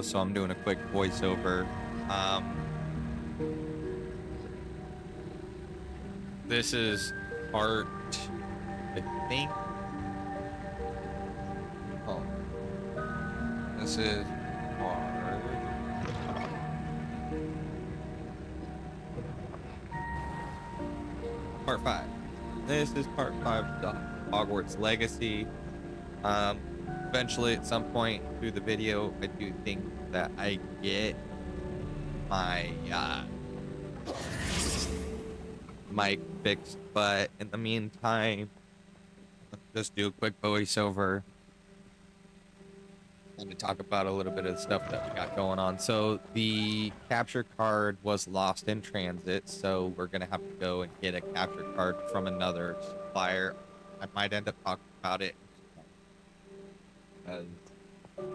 so I'm doing a quick voiceover. Um, this is part, I think. Oh, this is part 5. This is part 5 of the Hogwarts Legacy. Eventually, at some point through the video, I do think that I get my mic fixed, but in the meantime, let's just do a quick voiceover and to talk about a little bit of the stuff that we got going on. So the capture card was lost in transit, so we're gonna have to go and get a capture card from another supplier. I might end up talking about it because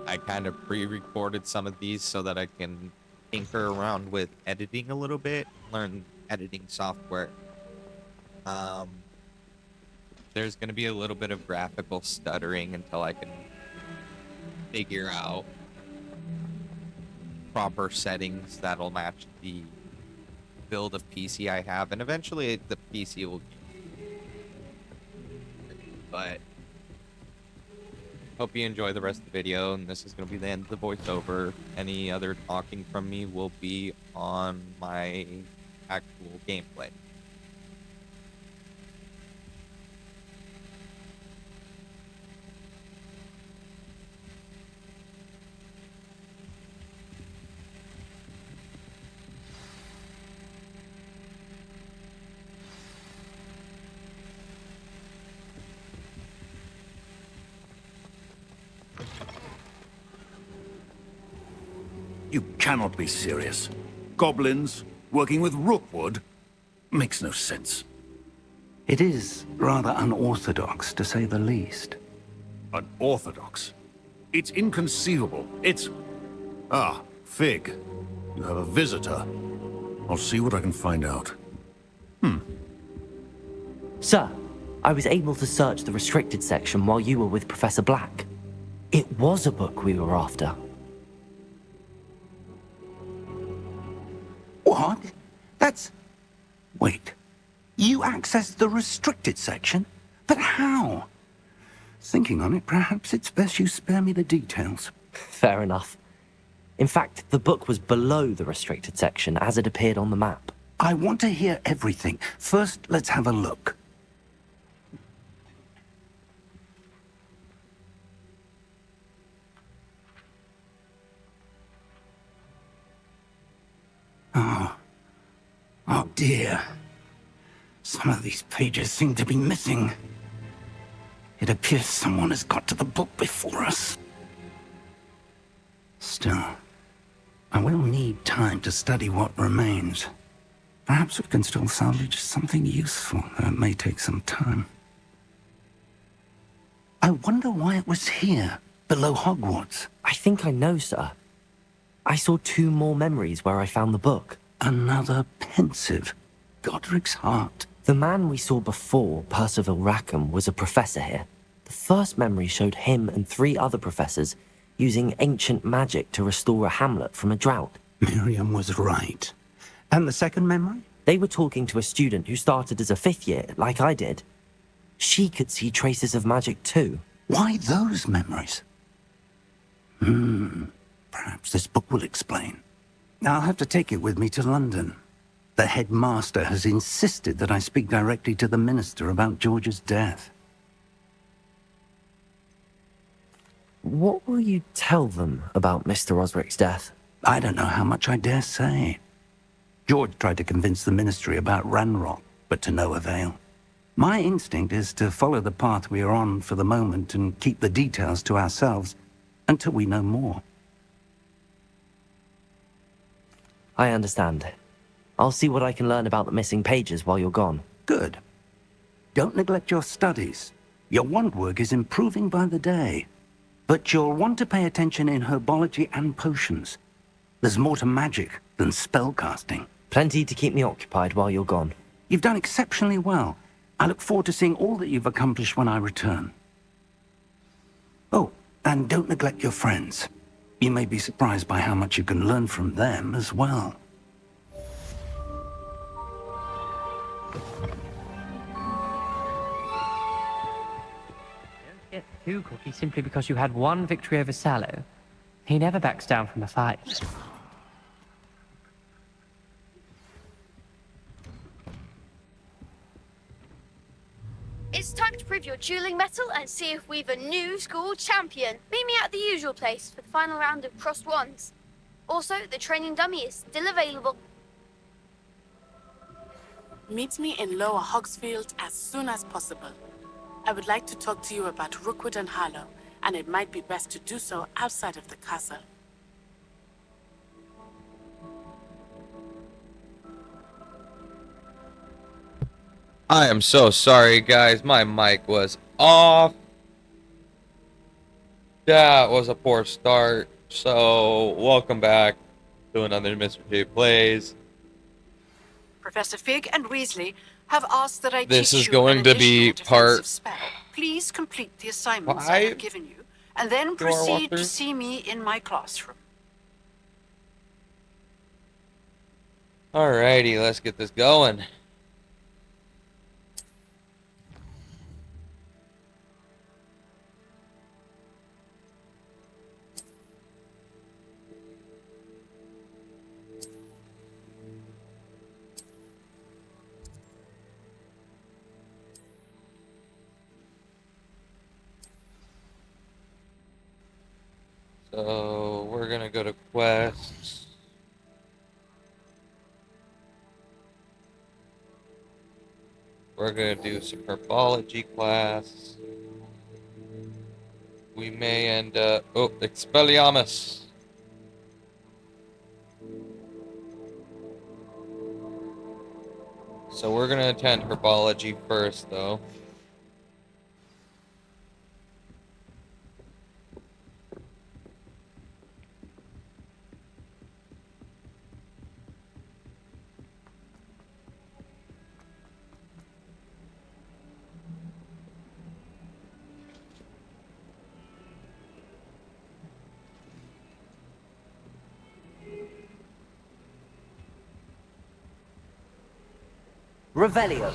I kind of pre-recorded some of these so that I can tinker around with editing a little bit, learn editing software. There's going to be a little bit of graphical stuttering until I can figure out proper settings that'll match the build of PC I have, and eventually the PC will but hope you enjoy the rest of the video, and this is going to be the end of the voiceover. Any other talking from me will be on my actual gameplay. You cannot be serious. Goblins working with Rookwood makes no sense. It is rather unorthodox, to say the least. Unorthodox? It's inconceivable. It's... Ah, Fig. You have a visitor. I'll see what I can find out. Sir, I was able to search the restricted section while you were with Professor Black. It was a book we were after. What? That's... Wait. You accessed the restricted section? But how? Thinking on it, perhaps it's best you spare me the details. Fair enough. In fact, the book was below the restricted section as it appeared on the map. I want to hear everything. First, let's have a look. Oh dear. Some of these pages seem to be missing. It appears someone has got to the book before us. Still, I will need time to study what remains. Perhaps we can still salvage something useful, though it may take some time. I wonder why it was here, below Hogwarts. I think I know, sir. I saw 2 more memories where I found the book. Another pensive. Godric's heart. The man we saw before, Percival Rackham, was a professor here. The first memory showed him and 3 other professors using ancient magic to restore a hamlet from a drought. Miriam was right. And the second memory? They were talking to a student who started as a 5th year, like I did. She could see traces of magic too. Why those memories? Perhaps this book will explain. I'll have to take it with me to London. The headmaster has insisted that I speak directly to the minister about George's death. What will you tell them about Mr. Osric's death? I don't know how much I dare say. George tried to convince the ministry about Ranrock, but to no avail. My instinct is to follow the path we are on for the moment and keep the details to ourselves until we know more. I understand. I'll see what I can learn about the missing pages while you're gone. Good. Don't neglect your studies. Your wand work is improving by the day. But you'll want to pay attention in herbology and potions. There's more to magic than spellcasting. Plenty to keep me occupied while you're gone. You've done exceptionally well. I look forward to seeing all that you've accomplished when I return. Oh, and don't neglect your friends. You may be surprised by how much you can learn from them as well. Don't get too cocky simply because you had one victory over Sallow. He never backs down from a fight. It's time to prove your dueling mettle and see if we've a new school champion. Meet me at the usual place for the final round of crossed wands. Also, the training dummy is still available. Meet me in Lower Hogsfield as soon as possible. I would like to talk to you about Rookwood and Harlow, and it might be best to do so outside of the castle. I am so sorry, guys. My mic was off. That was a poor start. So, welcome back to another Mr. J Plays. Professor Fig and Weasley have asked that I This teach is you going an to be additional part defensive spell. Please complete the assignments I have 5 given you, and then to our proceed to walkthrough. see me in my classroom. Alrighty, let's get this going. So, we're gonna go to quests. We're gonna do some herbology class. We may end up... Oh, Expelliarmus! So we're gonna attend herbology first, though. Revelio.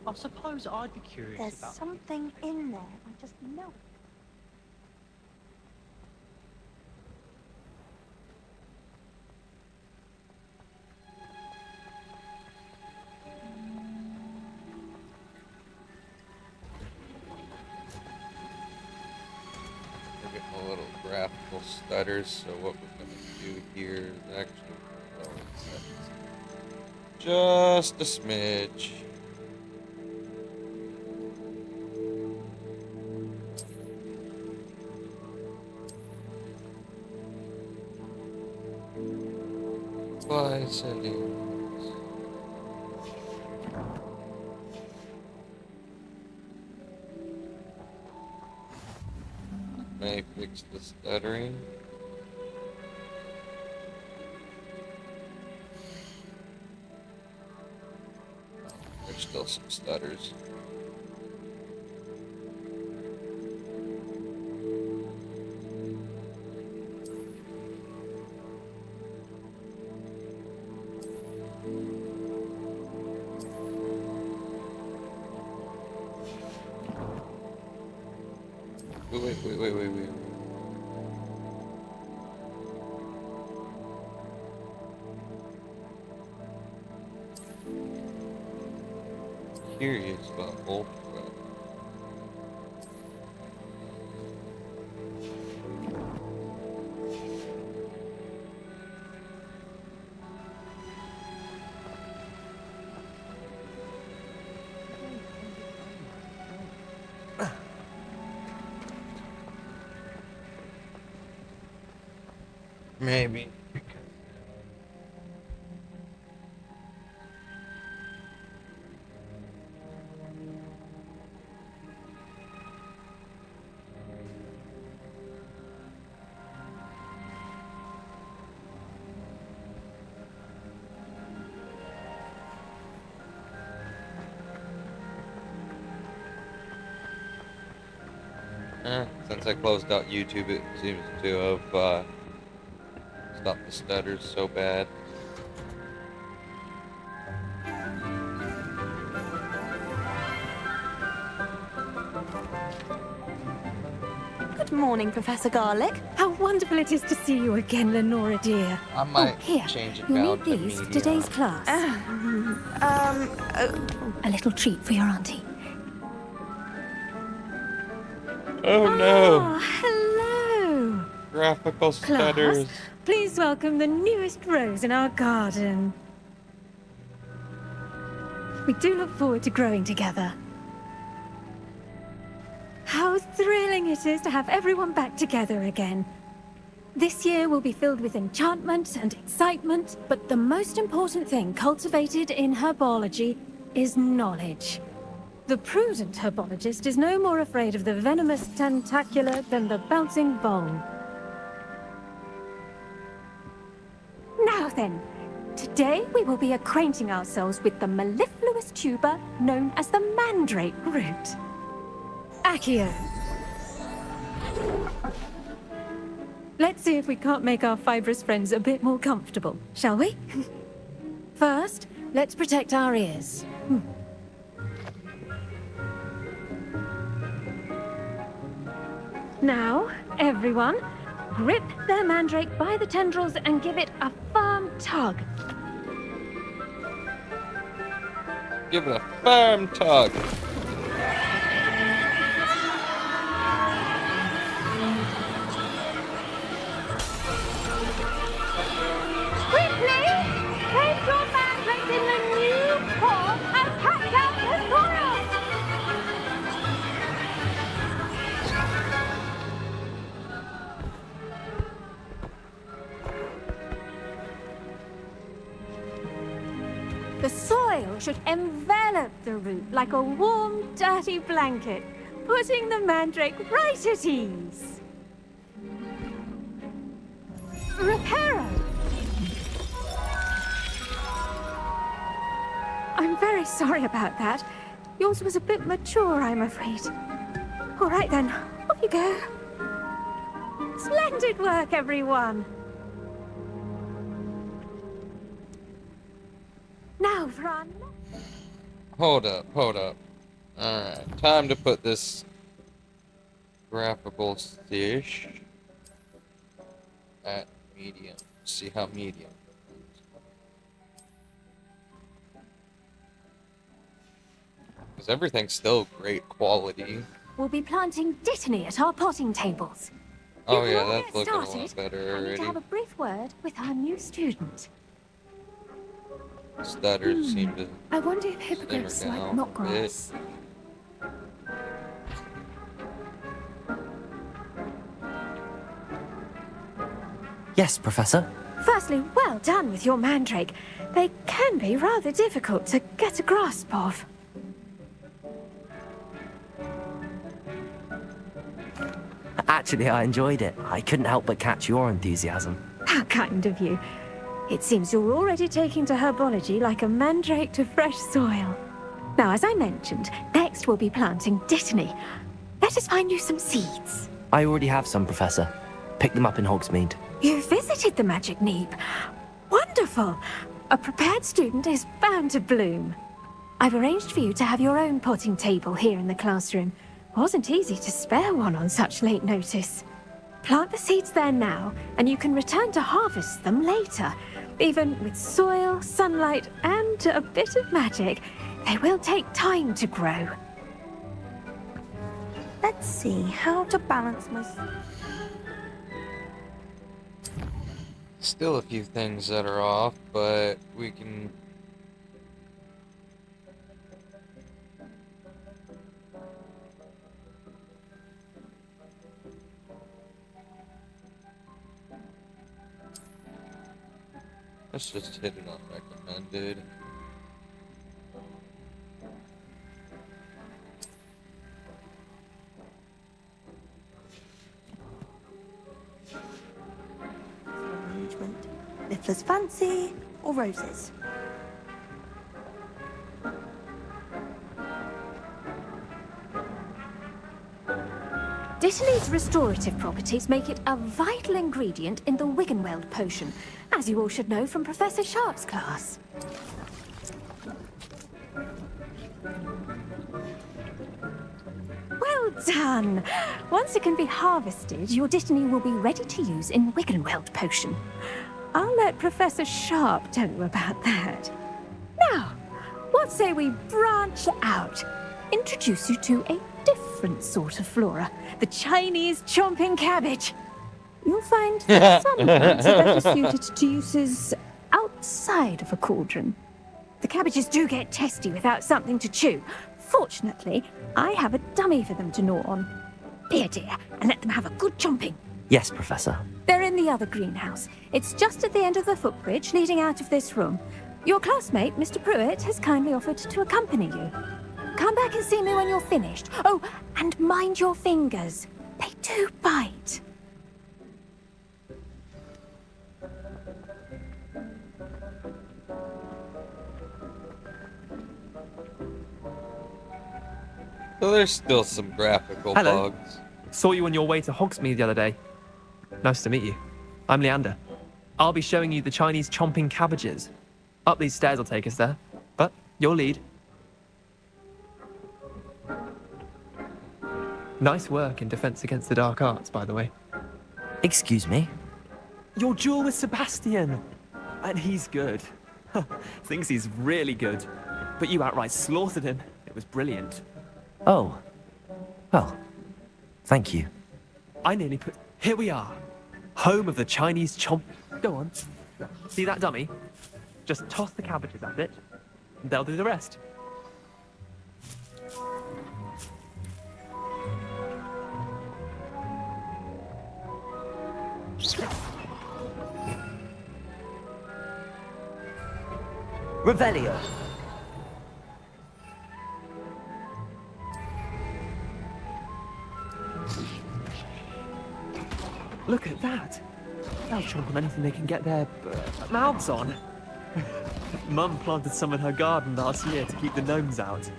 I suppose I'd be curious There's about... something in there. I just know. We're getting a little graphical stutters, so what we're gonna do here is actually just a smidge. Apply settings. May fix the stuttering. There's still some stutters. Wait. Curious about Ultra. Maybe. Since I closed out YouTube, it seems to have stopped the stutters so bad. Good morning, Professor Garlick. How wonderful it is to see you again, Lenora dear. I might here. change it You'll down need to these for medium. today's class. A little treat for your auntie. Oh no! Ah, hello. Graphical stutters. Class, please welcome the newest rose in our garden. We do look forward to growing together. How thrilling it is to have everyone back together again. This year will be filled with enchantment and excitement, but the most important thing cultivated in herbology is knowledge. The prudent herbologist is no more afraid of the venomous tentacular than the bouncing vole. Now then, today we will be acquainting ourselves with the mellifluous tuber known as the mandrake root. Accio. Let's see if we can't make our fibrous friends a bit more comfortable, shall we? First, let's protect our ears. Now, everyone, grip their mandrake by the tendrils and give it a firm tug. Give it a firm tug. Quickly! Place your mandrake in the new pot and pack out the soil! The soil should envelop the root like a warm, dirty blanket, putting the mandrake right at ease. Reparo! I'm very sorry about that. Yours was a bit mature, I'm afraid. All right then, off you go. Splendid work, everyone. Now, run. Hold up. Alright, time to put this graphical fish at medium. See how medium. Because everything's still great quality. We'll be planting dittany at our potting tables. Oh Before yeah, we that's get looking a lot started, better I need already. to have a brief word with our new student. Stutters seem to I wonder if hippogriffs simmer like down knot a bit. grass. Yes, Professor. Firstly, well done with your mandrake. They can be rather difficult to get a grasp of. Actually, I enjoyed it. I couldn't help but catch your enthusiasm. How kind of you. It seems you're already taking to herbology like a mandrake to fresh soil. Now, as I mentioned, next we'll be planting dittany. Let us find you some seeds. I already have some, Professor. Pick them up in Hogsmeade. You visited the Magic Neep. Wonderful! A prepared student is bound to bloom. I've arranged for you to have your own potting table here in the classroom. Wasn't easy to spare one on such late notice. Plant the seeds there now, and you can return to harvest them later. Even with soil, sunlight, and a bit of magic, they will take time to grow. Let's see how to balance my... Still a few things that are off, but we can... just hit it on recommended. Arrangement. Niffler's fancy or roses? Dittany's restorative properties make it a vital ingredient in the Wiggenweld potion, as you all should know from Professor Sharp's class. Well done! Once it can be harvested, your Dittany will be ready to use in Wiggenweld potion. I'll let Professor Sharp tell you about that. Now, what say we branch out? Introduce you to a different sort of flora, the Chinese chomping cabbage. You'll find some plants are better suited to uses outside of a cauldron. The cabbages do get testy without something to chew. Fortunately, I have a dummy for them to gnaw on. Here, dear, and let them have a good chomping. Yes, Professor. They're in the other greenhouse. It's just at the end of the footbridge leading out of this room. Your classmate, Mr. Pruitt, has kindly offered to accompany you. Come back and see me when you're finished. Oh, and mind your fingers. They do bite. So there's still some graphical Hello. bugs. Saw you on your way to Hogsmeade the other day. Nice to meet you. I'm Leander. I'll be showing you the Chinese chomping cabbages. Up these stairs will take us there, but your lead. Nice work in Defense Against the Dark Arts, by the way. Excuse me? Your duel with Sebastian! And he's good. Thinks he's really good. But you outright slaughtered him. It was brilliant. Oh. Well, thank you. I nearly put... Here we are. Home of the Chinese chomp... Go on. See that dummy? Just toss the cabbages at it, and they'll do the rest. Revelio. Look at that. They'll chomp on anything they can get their mouths on. Mum planted some in her garden last year to keep the gnomes out.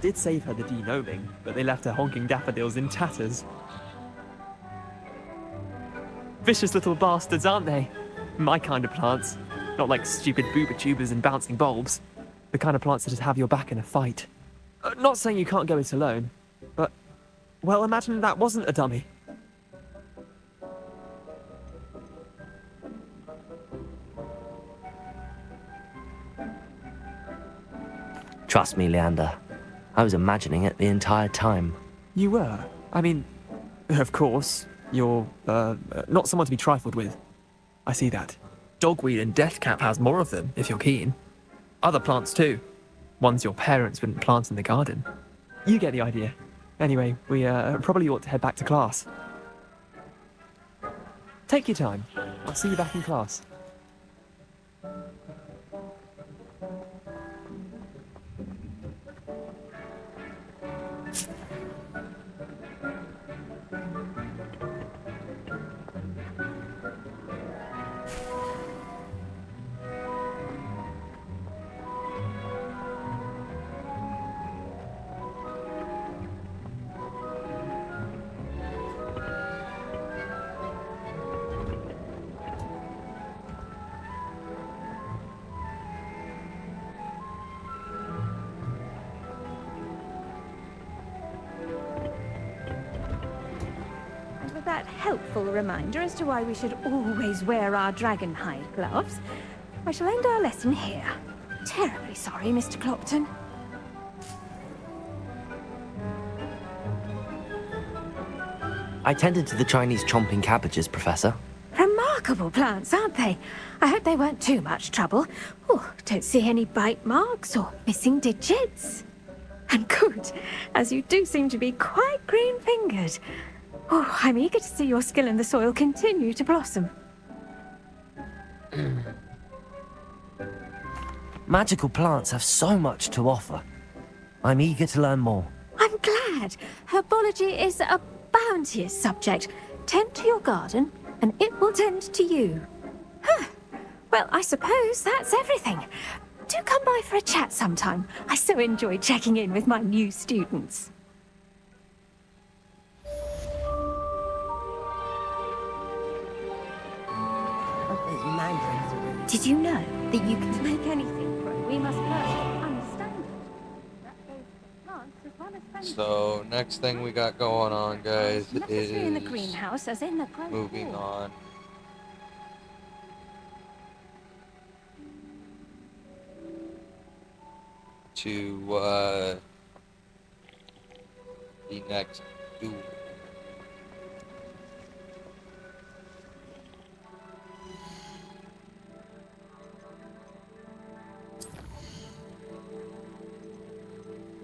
Did save her the de-gnoming, but they left her honking daffodils in tatters. Vicious little bastards, aren't they? My kind of plants. Not like stupid booba tubers and bouncing bulbs. The kind of plants that just have your back in a fight. Not saying you can't go it alone, but, well, imagine that wasn't a dummy. Trust me, Leander. I was imagining it the entire time. You were? I mean, of course, you're, not someone to be trifled with. I see that. Dogweed and deathcap has more of them, if you're keen. Other plants too. Ones your parents wouldn't plant in the garden. You get the idea. Anyway, we probably ought to head back to class. Take your time. I'll see you back in class. With that helpful reminder as to why we should always wear our dragon hide gloves, I shall end our lesson here. Terribly sorry, Mr. Clopton. I tended to the Chinese chomping cabbages, Professor. Remarkable plants, aren't they? I hope they weren't too much trouble. Oh, don't see any bite marks or missing digits. And good, as you do seem to be quite green-fingered. Oh, I'm eager to see your skill in the soil continue to blossom. Magical plants have so much to offer. I'm eager to learn more. I'm glad. Herbology is a bounteous subject. Tend to your garden, and it will tend to you. Huh. Well, I suppose that's everything. Do come by for a chat sometime. I so enjoy checking in with my new students. Did you know that you can make anything grow? We must first understand it. That goes for plants as well as vegetable. So next thing we got going on, guys, Not necessarily in the is greenhouse, as in the grow moving hall. on to the next duel.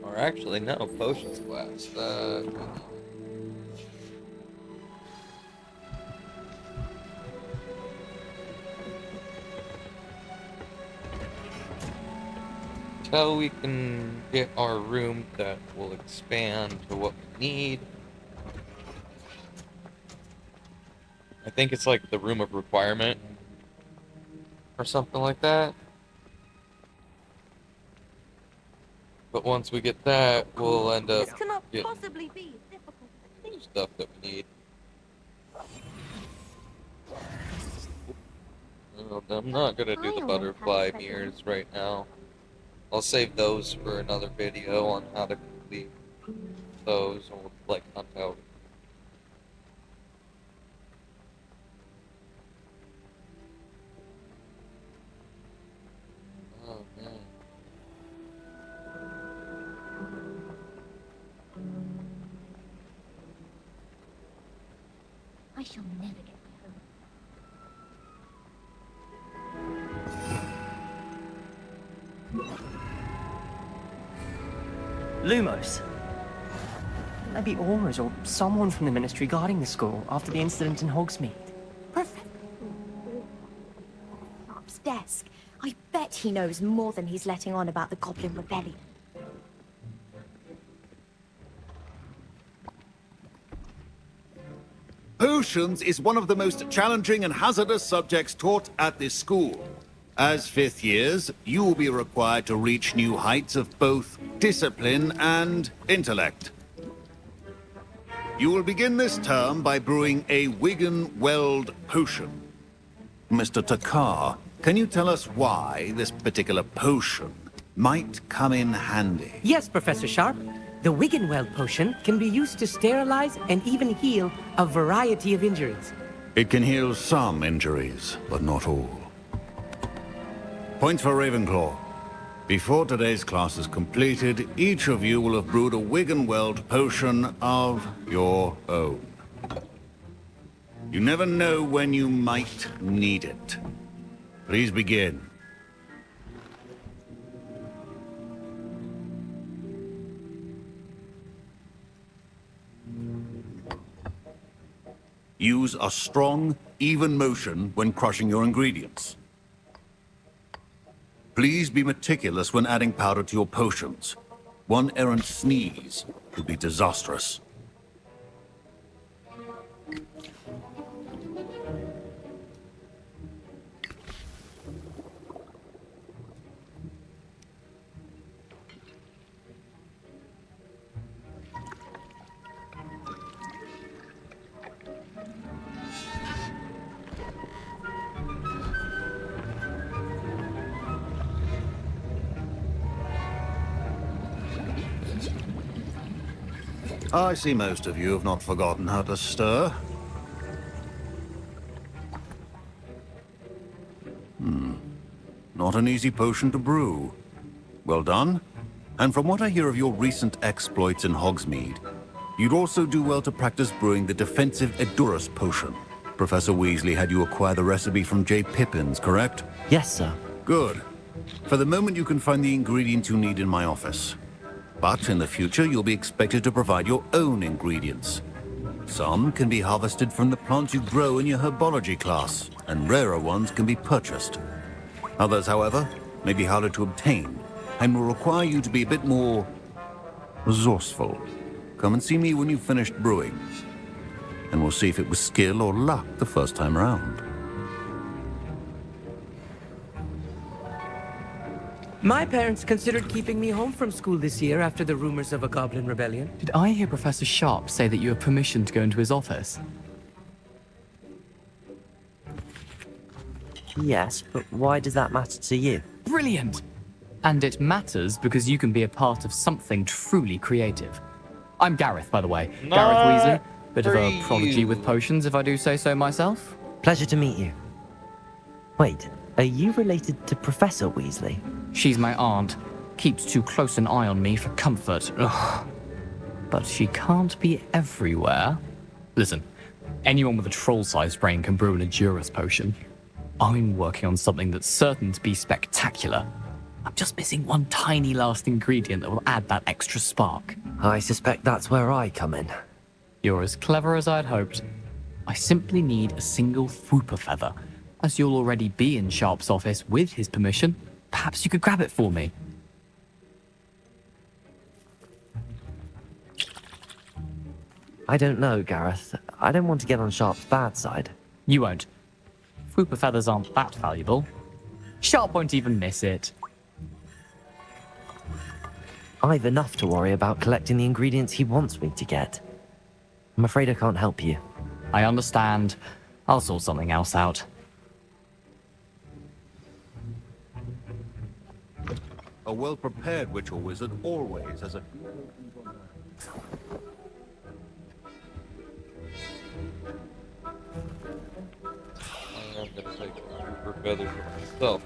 Or actually, no, potions class. Until we can get our room that will expand to what we need. I think it's like the room of requirement or something like that. But once we get that, we'll end up This cannot getting possibly be difficult. stuff that we need. Well, I'm not gonna do the butterfly mirrors right now. I'll save those for another video on how to complete those, or like hunt out. Oh man. I shall never get my home. Lumos. Maybe Aurors or someone from the Ministry guarding the school after the incident in Hogsmeade. Sharp's desk. I bet he knows more than he's letting on about the Goblin Rebellion. Potions is one of the most challenging and hazardous subjects taught at this school. As fifth years, you will be required to reach new heights of both discipline and intellect. You will begin this term by brewing a Wigan-Weld potion. Mr. Takar, can you tell us why this particular potion might come in handy? Yes, Professor Sharp. The Wiggenweld potion can be used to sterilize and even heal a variety of injuries. It can heal some injuries, but not all. Points for Ravenclaw. Before today's class is completed, each of you will have brewed a Wiggenweld potion of your own. You never know when you might need it. Please begin. Use a strong, even motion when crushing your ingredients. Please be meticulous when adding powder to your potions. One errant sneeze could be disastrous. I see most of you have not forgotten how to stir. Not an easy potion to brew. Well done. And from what I hear of your recent exploits in Hogsmeade, you'd also do well to practice brewing the defensive Edurus potion. Professor Weasley had you acquire the recipe from J. Pippins, correct? Yes, sir. Good. For the moment, you can find the ingredients you need in my office. But in the future, you'll be expected to provide your own ingredients. Some can be harvested from the plants you grow in your herbology class, and rarer ones can be purchased. Others, however, may be harder to obtain, and will require you to be a bit more resourceful. Come and see me when you've finished brewing, and we'll see if it was skill or luck the first time around. My parents considered keeping me home from school this year after the rumors of a goblin rebellion. Did I hear Professor Sharp say that you have permission to go into his office? Yes, but why does that matter to you? Brilliant! And it matters because you can be a part of something truly creative. I'm Gareth, by the way. Gareth Weasley. Bit of a prodigy with potions, if I do say so myself. Pleasure to meet you. Wait, are you related to Professor Weasley? She's my aunt. Keeps too close an eye on me for comfort. Ugh. But she can't be everywhere. Listen, anyone with a troll-sized brain can brew an Endurus potion. I'm working on something that's certain to be spectacular. I'm just missing one tiny last ingredient that will add that extra spark. I suspect that's where I come in. You're as clever as I'd hoped. I simply need a single Fwooper feather. As you'll already be in Sharp's office with his permission, perhaps you could grab it for me. I don't know, Gareth. I don't want to get on Sharp's bad side. You won't. Fwooper feathers aren't that valuable. Sharp won't even miss it. I've enough to worry about collecting the ingredients he wants me to get. I'm afraid I can't help you. I understand. I'll sort something else out. A well-prepared witch or wizard always has a... I'm gonna take super feather for myself.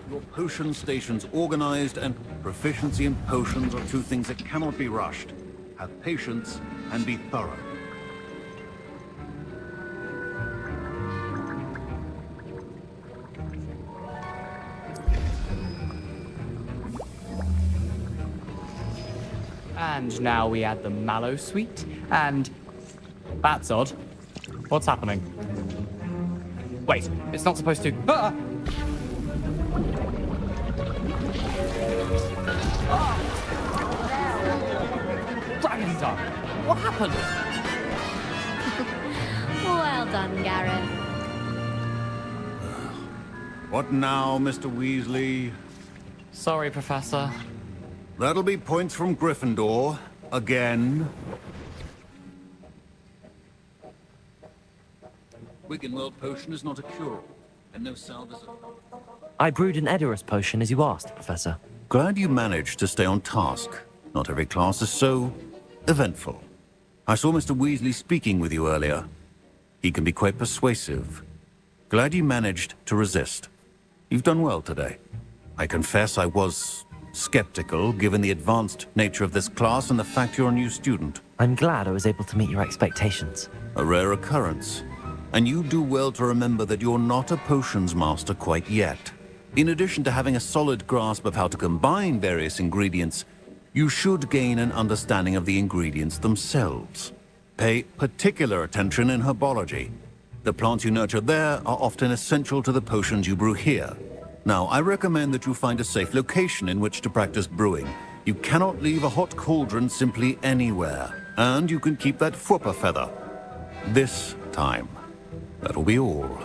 Your potion station's organized, and proficiency in potions are two things that cannot be rushed. Have patience and be thorough. And now we add the mallow sweet, and... That's odd. What's happening? Wait, it's not supposed to... Ah! Dragon Dog! What happened? Well done, Gareth. What now, Mr. Weasley? Sorry, Professor. That'll be points from Gryffindor. Again. Wiggenweld potion is not a cure, and no salve is a... I brewed an Edurus potion as you asked, Professor. Glad you managed to stay on task. Not every class is so eventful. I saw Mr. Weasley speaking with you earlier. He can be quite persuasive. Glad you managed to resist. You've done well today. I confess I was skeptical, given the advanced nature of this class and the fact you're a new student. I'm glad I was able to meet your expectations. A rare occurrence. And you do well to remember that you're not a potions master quite yet. In addition to having a solid grasp of how to combine various ingredients, you should gain an understanding of the ingredients themselves. Pay particular attention in herbology. The plants you nurture there are often essential to the potions you brew here. Now, I recommend that you find a safe location in which to practice brewing. You cannot leave a hot cauldron simply anywhere. And you can keep that Fwooper feather. This time. That'll be all.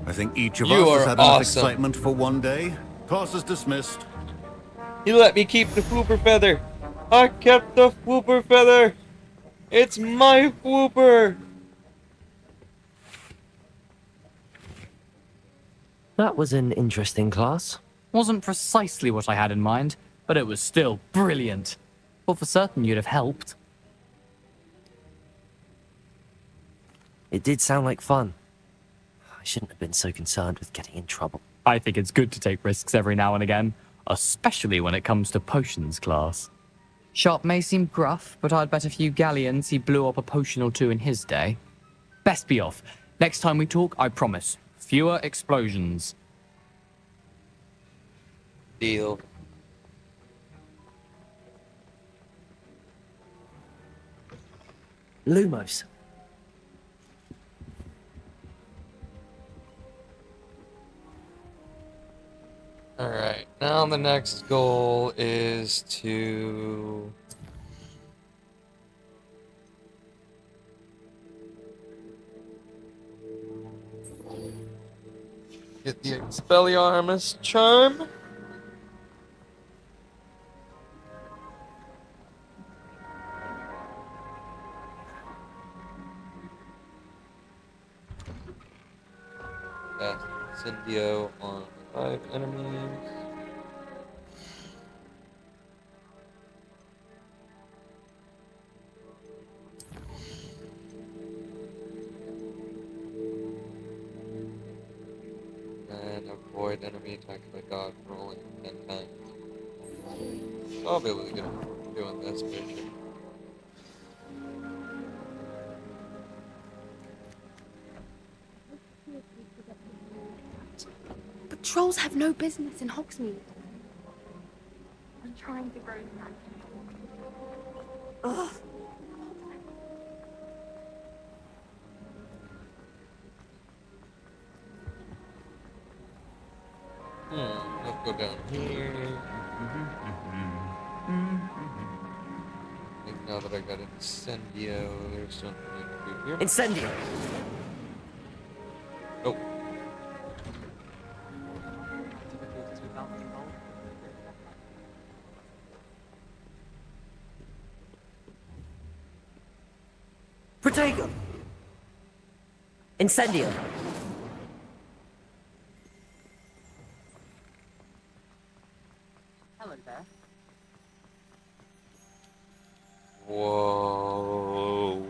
I think each of us has had enough excitement for one day. Class is dismissed. You let me keep the Fwooper feather. I kept the Fwooper feather. It's my Fwooper. That was an interesting class. Wasn't precisely what I had in mind, but it was still brilliant. Well, for certain you'd have helped. It did sound like fun. I shouldn't have been so concerned with getting in trouble. I think it's good to take risks every now and again, especially when it comes to potions class. Sharp may seem gruff, but I'd bet a few galleons he blew up a potion or two in his day. Best be off. Next time we talk, I promise, fewer explosions. Deal. Lumos. Alright, now the next goal is to... get the Expelliarmus charm. Cast Incendio on 5 enemies. And avoid enemy attacks by dodge rolling 10 times. I'll be able to get doing this mission. But trolls have no business in Hogsmeade. I'm trying to grow that. Ugh. Let's go down here. I think now that I got Incendio, there's something I can do here. Incendio. Oh. Protego. Incendio. Hello there. Whoa.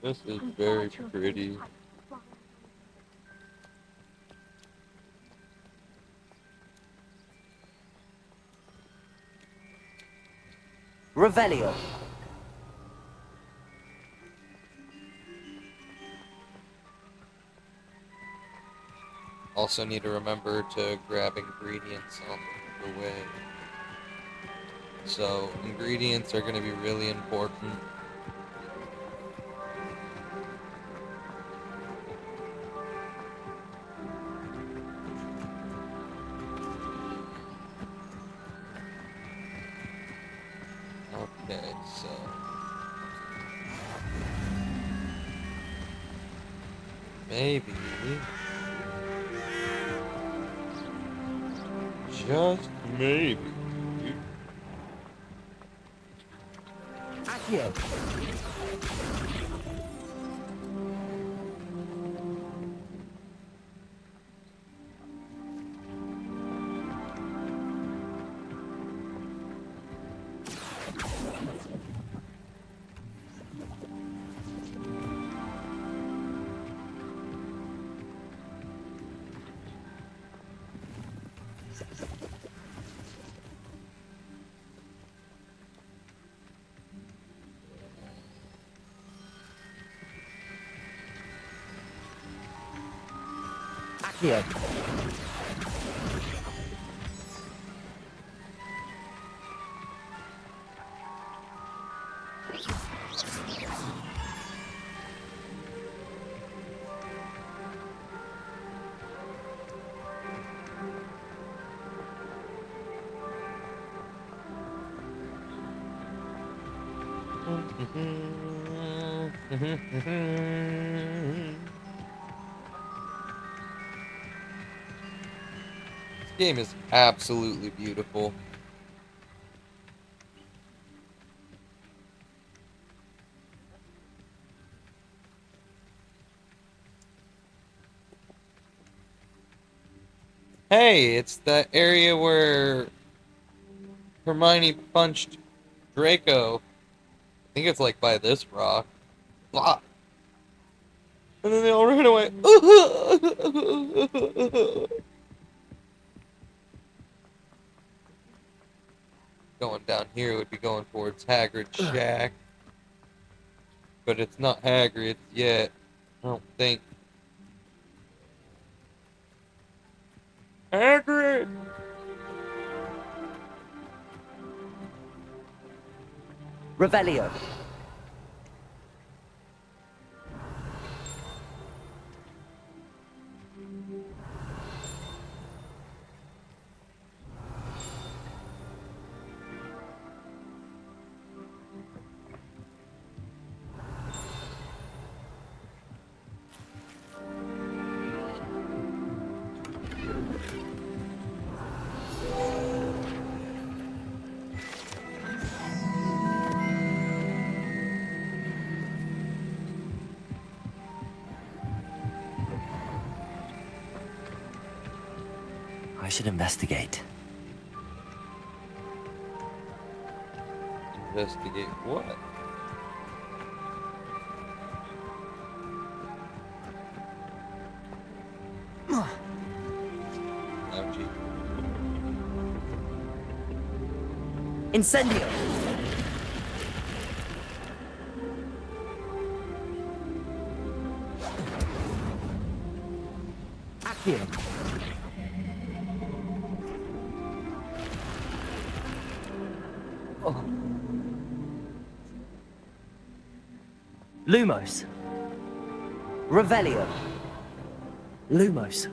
This is very pretty. Revelio. Also need to remember to grab ingredients on the way. So, ingredients are going to be really important. Okay, so... maybe... just maybe... Accio. Accio. This game is absolutely beautiful. Hey, it's the area where Hermione punched Draco. I think it's like by this rock. Blah. And then they all ran away. Going down here would be going towards Hagrid's shack. But it's not Hagrid yet. I don't think. Hagrid! Revelio. I should investigate. Investigate what? Ouchie. Incendio. Accio. Oh. Lumos. Revelio. Lumos.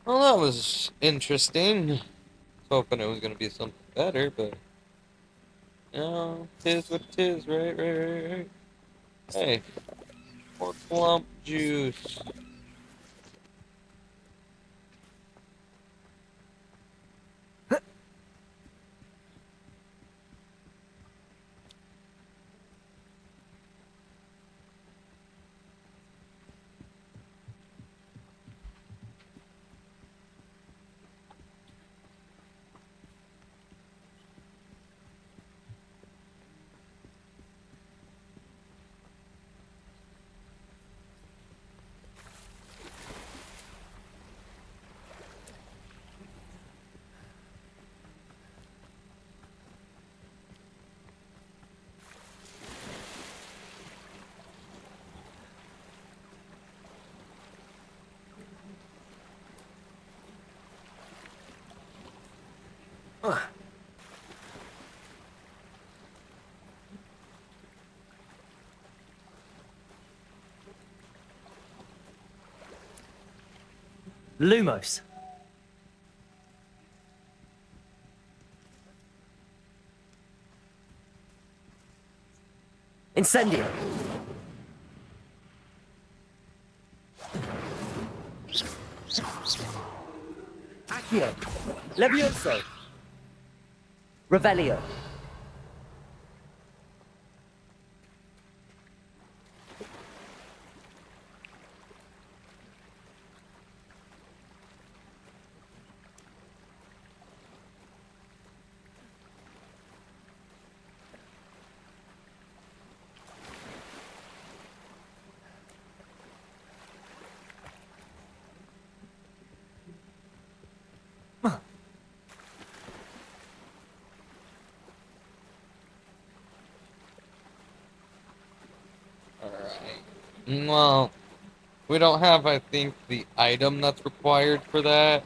Well, that was interesting. I was hoping it was going to be something better, but... No, tis what it is, right. Hey, more clump juice. Lumos. Incendio. Accio. Levioso. Revelio. Alright. Well, we don't have, I think, the item that's required for that.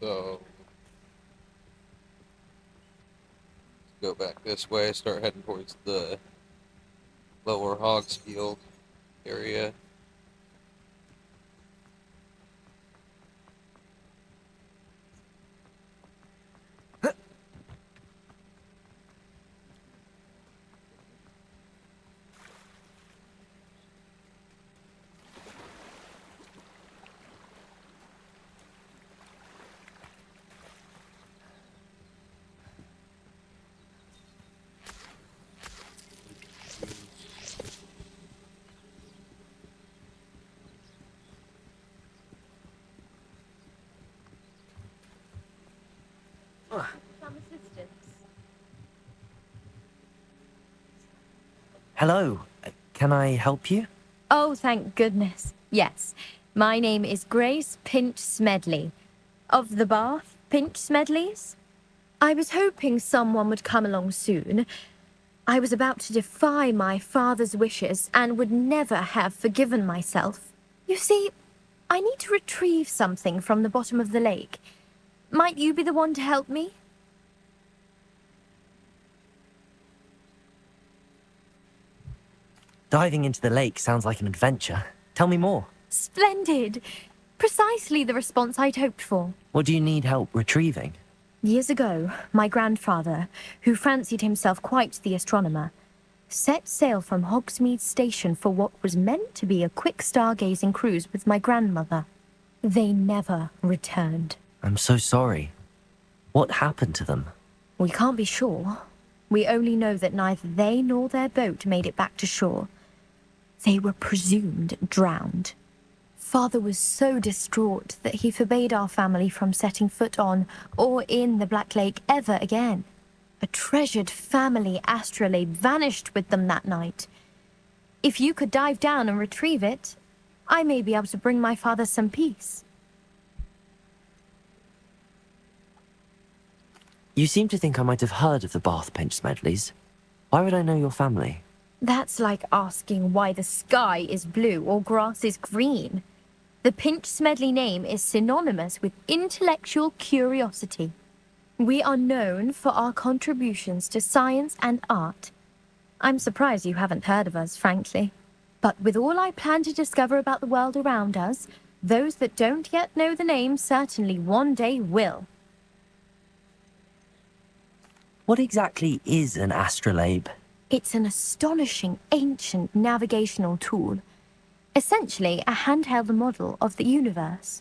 So... let's go back this way, start heading towards the lower Hogsfield area. Hello. Can I help you? Oh, thank goodness. Yes. My name is Grace Pinch Smedley. Of the Bath Pinch Smedleys? I was hoping someone would come along soon. I was about to defy my father's wishes and would never have forgiven myself. You see, I need to retrieve something from the bottom of the lake. Might you be the one to help me? Diving into the lake sounds like an adventure. Tell me more. Splendid! Precisely the response I'd hoped for. What do you need help retrieving? Years ago, my grandfather, who fancied himself quite the astronomer, set sail from Hogsmeade Station for what was meant to be a quick stargazing cruise with my grandmother. They never returned. I'm so sorry. What happened to them? We can't be sure. We only know that neither they nor their boat made it back to shore. They were presumed drowned. Father was so distraught that he forbade our family from setting foot on or in the Black Lake ever again. A treasured family astrolabe vanished with them that night. If you could dive down and retrieve it, I may be able to bring my father some peace. You seem to think I might have heard of the Bath Pinch Smedleys. Why would I know your family? That's like asking why the sky is blue or grass is green. The Pinch Smedley name is synonymous with intellectual curiosity. We are known for our contributions to science and art. I'm surprised you haven't heard of us, frankly. But with all I plan to discover about the world around us, those that don't yet know the name certainly one day will. What exactly is an astrolabe? It's an astonishing ancient navigational tool. Essentially, a handheld model of the universe.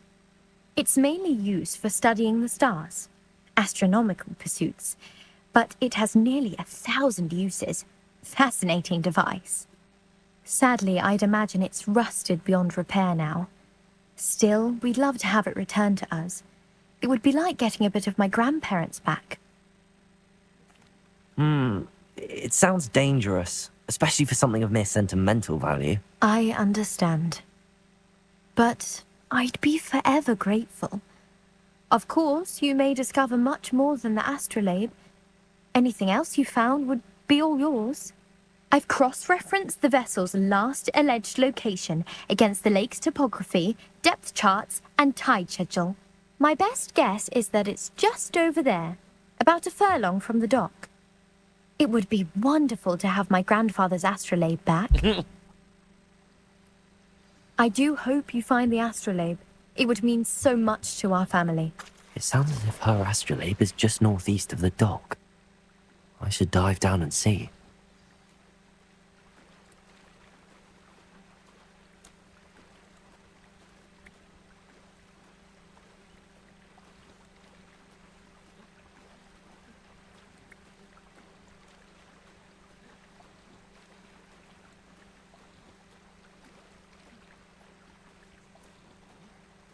It's mainly used for studying the stars, astronomical pursuits, but it has nearly 1,000 uses. Fascinating device. Sadly, I'd imagine it's rusted beyond repair now. Still, we'd love to have it returned to us. It would be like getting a bit of my grandparents back. It sounds dangerous, especially for something of mere sentimental value. I understand. But I'd be forever grateful. Of course, you may discover much more than the astrolabe. Anything else you found would be all yours. I've cross-referenced the vessel's last alleged location against the lake's topography, depth charts, and tide schedule. My best guess is that it's just over there, about a furlong from the dock. It would be wonderful to have my grandfather's astrolabe back. I do hope you find the astrolabe. It would mean so much to our family. It sounds as if her astrolabe is just northeast of the dock. I should dive down and see.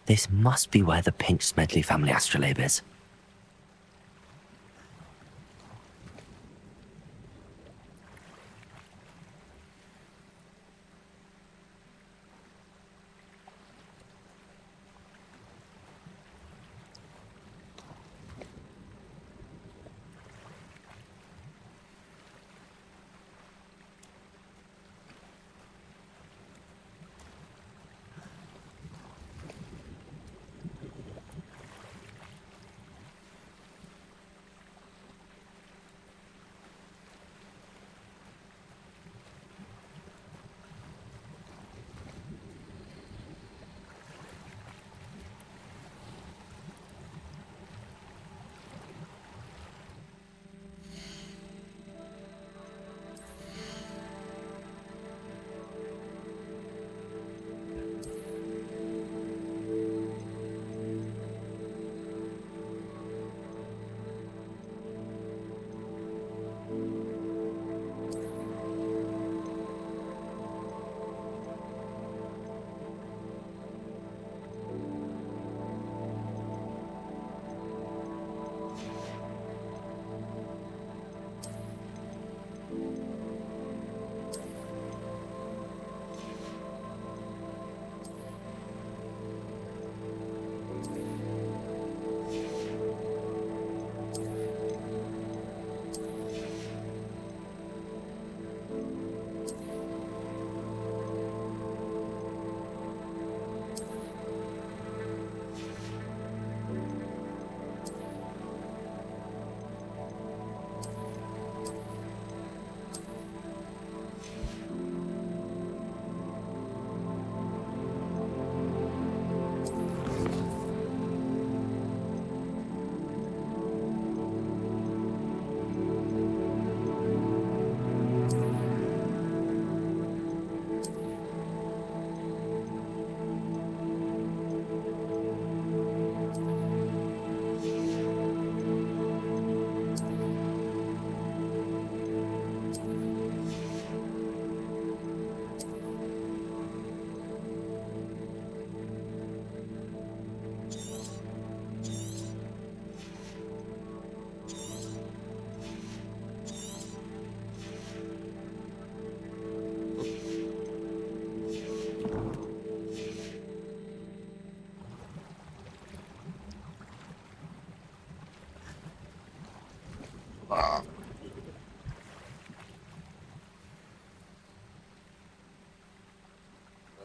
This must be where the Pinch Smedley family astrolabe is.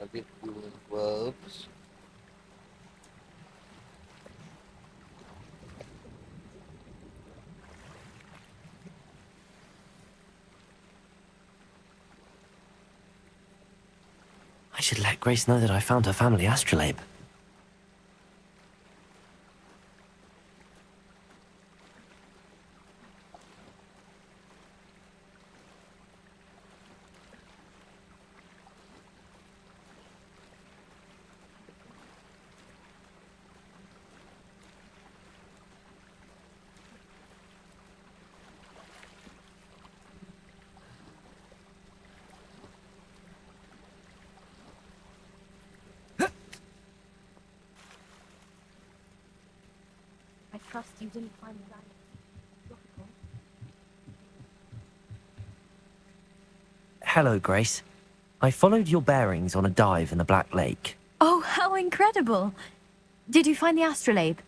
I'll get dueling gloves. I should let Grace know that I found her family astrolabe. I trust you didn't find the diamond. Hello, Grace. I followed your bearings on a dive in the Black Lake. Oh, how incredible! Did you find the astrolabe?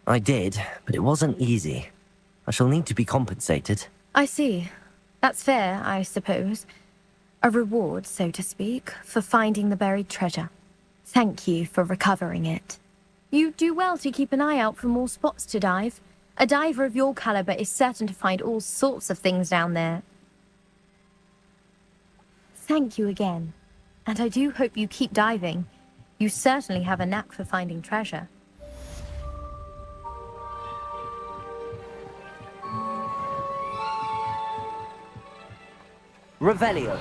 I did, but it wasn't easy. I shall need to be compensated. I see. That's fair, I suppose. A reward, so to speak, for finding the buried treasure. Thank you for recovering it. You do well to keep an eye out for more spots to dive. A diver of your caliber is certain to find all sorts of things down there. Thank you again. And I do hope you keep diving. You certainly have a knack for finding treasure. Revelio.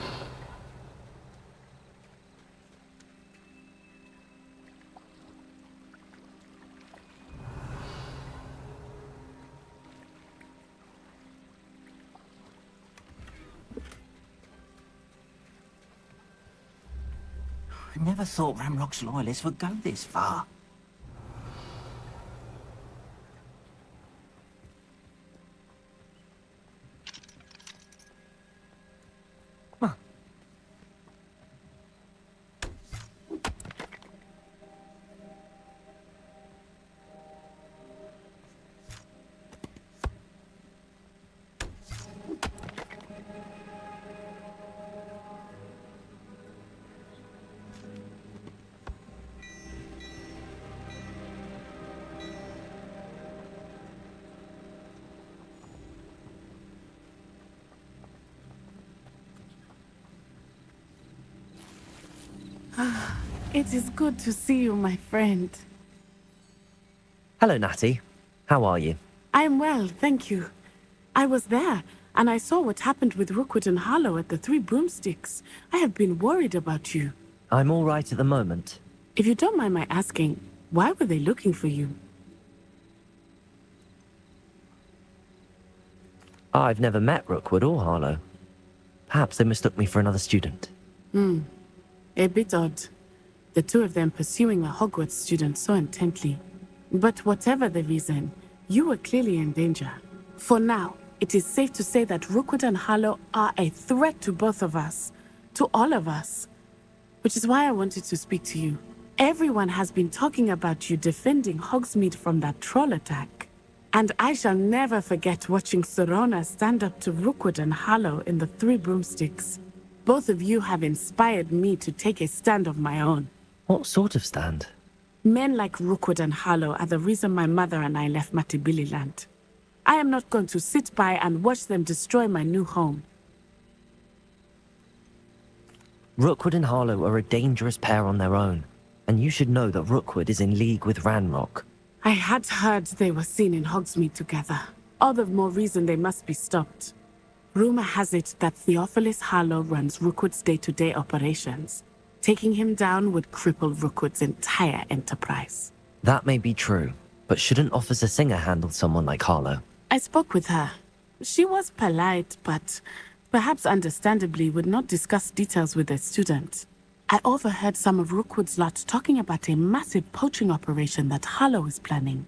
I never thought Ramrock's loyalists would go this far. It is good to see you, my friend. Hello, Natty. How are you? I am well, thank you. I was there, and I saw what happened with Rookwood and Harlow at the Three Broomsticks. I have been worried about you. I'm all right at the moment. If you don't mind my asking, why were they looking for you? I've never met Rookwood or Harlow. Perhaps they mistook me for another student. A bit odd. The two of them pursuing a Hogwarts student so intently. But whatever the reason, you were clearly in danger. For now, it is safe to say that Rookwood and Harlow are a threat to both of us. To all of us. Which is why I wanted to speak to you. Everyone has been talking about you defending Hogsmeade from that troll attack. And I shall never forget watching Sorona stand up to Rookwood and Harlow in the Three Broomsticks. Both of you have inspired me to take a stand of my own. What sort of stand? Men like Rookwood and Harlow are the reason my mother and I left Matabeleland. I am not going to sit by and watch them destroy my new home. Rookwood and Harlow are a dangerous pair on their own, and you should know that Rookwood is in league with Ranrock. I had heard they were seen in Hogsmeade together. All the more reason they must be stopped. Rumor has it that Theophilus Harlow runs Rookwood's day-to-day operations. Taking him down would cripple Rookwood's entire enterprise. That may be true, but shouldn't Officer Singer handle someone like Harlow? I spoke with her. She was polite, but perhaps understandably would not discuss details with a student. I overheard some of Rookwood's lot talking about a massive poaching operation that Harlow is planning.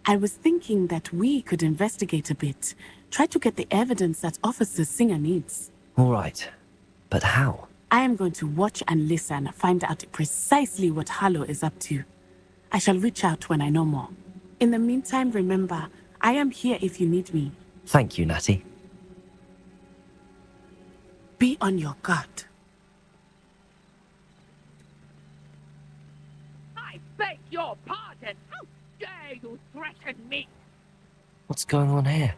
I was thinking that we could investigate a bit, try to get the evidence that Officer Singer needs. All right, but how? I am going to watch and listen, find out precisely what Harlow is up to. I shall reach out when I know more. In the meantime, remember, I am here if you need me. Thank you, Natty. Be on your guard. I beg your pardon. How dare you threaten me? What's going on here?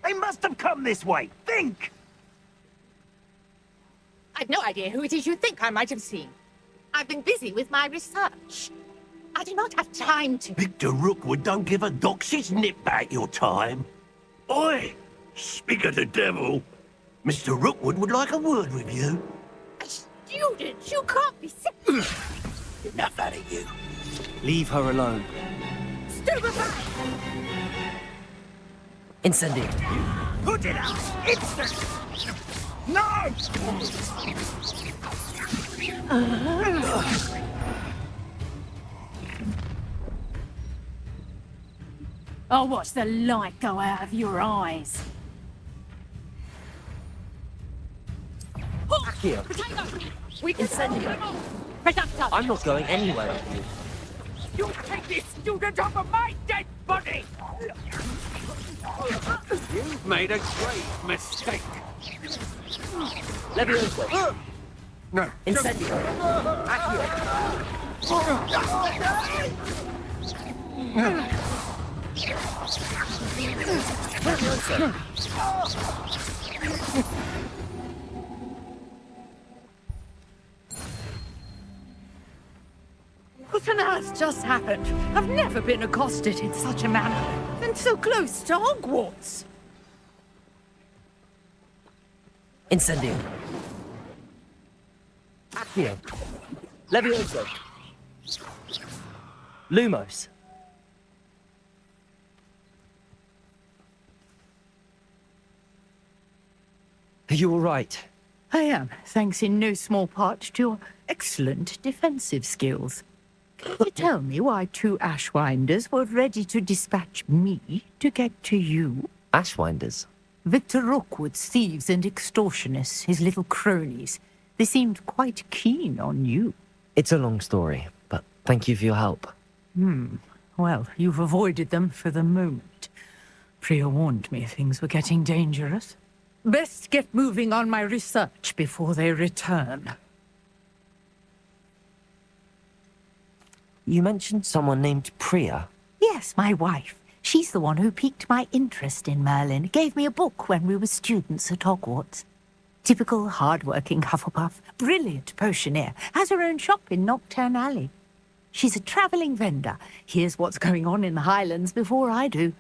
They must have come this way. Think! I've no idea who it is you think I might have seen. I've been busy with my research. I do not have time to... Victor Rookwood don't give a doxy's nip back your time. Oi! Speak of the devil. Mr. Rookwood would like a word with you. A student? You can't be sick. Enough out of you. Leave her alone. Stupefy! Incendio. Put it out! Instant! No! I'll watch the light go out of your eyes. Here. We can send you. Productive. I'm not going anywhere. You take this student off of my dead body! You've made a great mistake. Levioso. No. Incendio. What on earth just happened? I've never been accosted in such a manner, and so close to Hogwarts. Incendio. Accio. Levioso. Lumos. Are you all right? I am, thanks in no small part to your excellent defensive skills. Can you tell me why two Ashwinders were ready to dispatch me to get to you? Ashwinders? Victor Rookwood's thieves and extortionists, his little cronies. They seemed quite keen on you. It's a long story, but thank you for your help. Well, you've avoided them for the moment. Priya warned me things were getting dangerous. Best get moving on my research before they return. You mentioned someone named Priya. Yes, my wife. She's the one who piqued my interest in Merlin. Gave me a book when we were students at Hogwarts. Typical hard-working Hufflepuff, brilliant potioneer, has her own shop in Nocturne Alley. She's a travelling vendor. Hears what's going on in the Highlands before I do.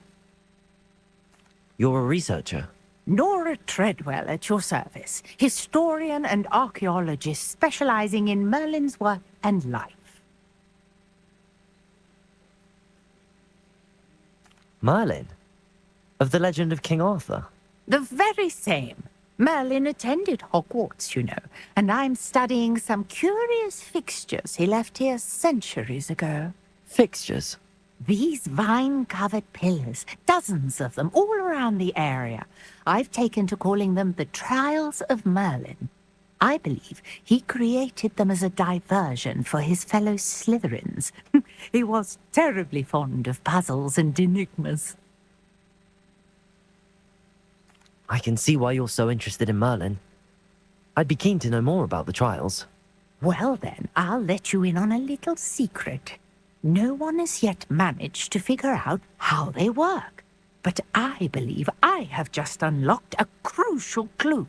You're a researcher? Nora Treadwell at your service. Historian and archaeologist specialising in Merlin's work and life. Merlin? Of the legend of King Arthur? The very same. Merlin attended Hogwarts, you know, and I'm studying some curious fixtures he left here centuries ago. Fixtures? These vine-covered pillars, dozens of them, all around the area. I've taken to calling them the Trials of Merlin. I believe he created them as a diversion for his fellow Slytherins. He was terribly fond of puzzles and enigmas. I can see why you're so interested in Merlin. I'd be keen to know more about the trials. Well then, I'll let you in on a little secret. No one has yet managed to figure out how they work. But I believe I have just unlocked a crucial clue.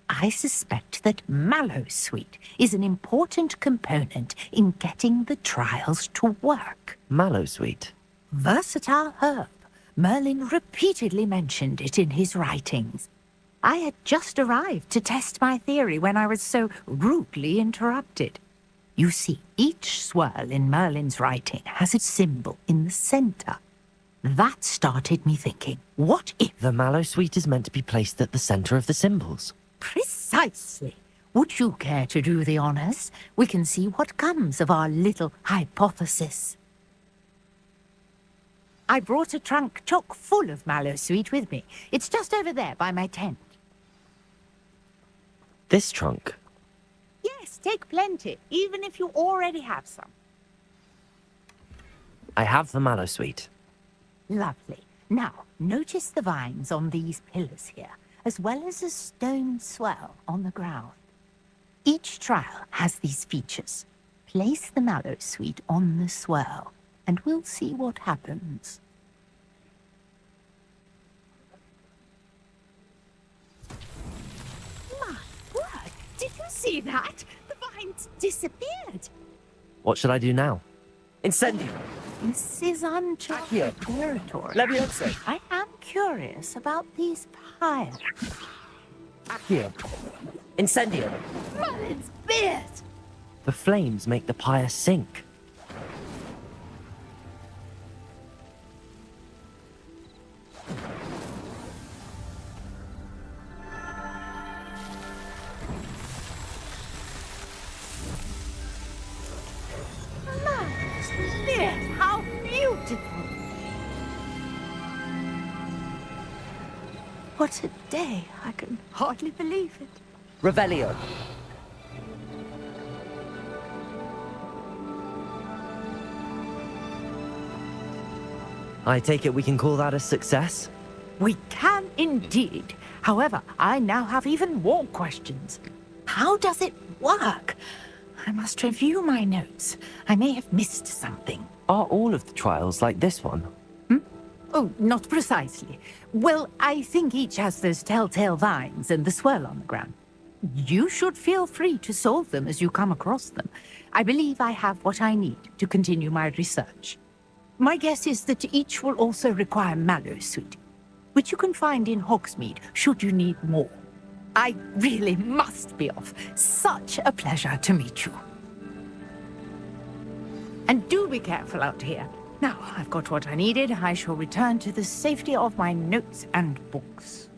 I suspect that Mallowsweet is an important component in getting the trials to work. Mallowsweet? Versatile herb. Merlin repeatedly mentioned it in his writings. I had just arrived to test my theory when I was so rudely interrupted. You see, each swirl in Merlin's writing has a symbol in the center. That started me thinking, what if... The Mallowsweet is meant to be placed at the center of the symbols. Precisely. Would you care to do the honors? We can see what comes of our little hypothesis. I brought a trunk chock full of Mallowsweet with me. It's just over there by my tent. This trunk? Yes, take plenty, even if you already have some. I have the mallow sweet. Lovely. Now, notice the vines on these pillars here, as well as a stone swell on the ground. Each trial has these features. Place the mallow sweet on the swell, and we'll see what happens. My word! Did you see that? The vines disappeared. What should I do now? Incendio! This is uncharted territory. Leviosa! I am curious about these pyres. Accio! Incendio! Merlin's beard! The flames make the pyre sink. Merlin's beard! How beautiful! What a day! I can hardly believe it. Revelio! I take it we can call that a success? We can indeed. However, I now have even more questions. How does it work? I must review my notes. I may have missed something. Are all of the trials like this one? Oh, not precisely. Well, I think each has those telltale vines and the swirl on the ground. You should feel free to solve them as you come across them. I believe I have what I need to continue my research. My guess is that each will also require mallow sweet, which you can find in Hogsmeade should you need more. I really must be off. Such a pleasure to meet you. And do be careful out here. Now I've got what I needed. I shall return to the safety of my notes and books.